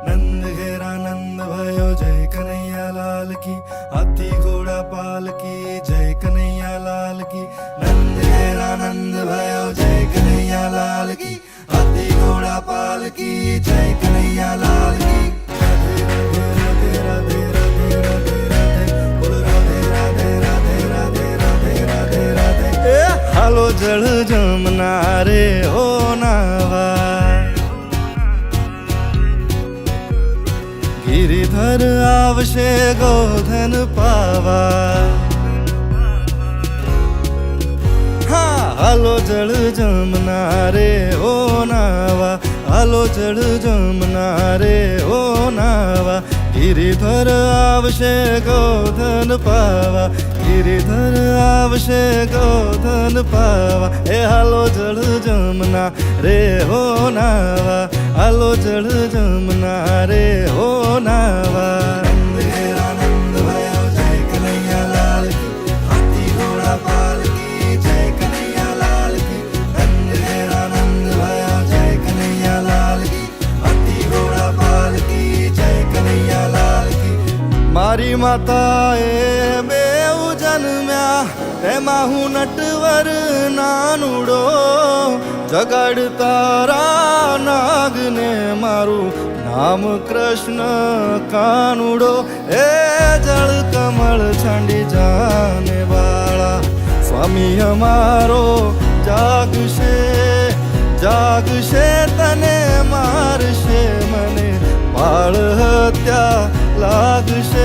नंद घेरा नंद भयो जय कन्हैया लाल की, हाथी घोड़ा पाल की जय कन्हैया लाल की। नंद घेरा नंद भयो जय कन्हैया लाल की, हाथी घोड़ा पाल की जय कन्हैया लाल की। राधे राधे राधे राधे राधे बोल राधे राधे राधे राधे राधे राधे राधे। हालो जल जमुना रे ओ नावा, गिरिधर आवशे गोधन पावा। हाँ हालो जल जमुना रे ओ नावा, हालो जल जमुना रे ओ नावा। गिरिधर आवशे गोधन पावा, गिरिधर आवशे गोधन पावा। ए हालो जल जमुना रे हो नावा, हालो जल जमुना रे हो नावा। नंद घेरा नंद भयो जय कन्हैया लाल की, हाथी घोड़ा पाल की जय कन्हैया लाल की। नंद घेरा नंद भयो जय कन्हैया लाल की, हाथी घोड़ा पाल की जय कन्हैया लाल की। मारी माता ए बेउ जन्म्या, तेमा हूँ नटवर नानुडो। जगाड़तारा नागने मारू नाम कृष्ण कानुडो। ए जल कमल छांडी जाने वाला स्वामी हमारो जागशे, जागशे तने मारशे मने बाळ हत्या लागशे।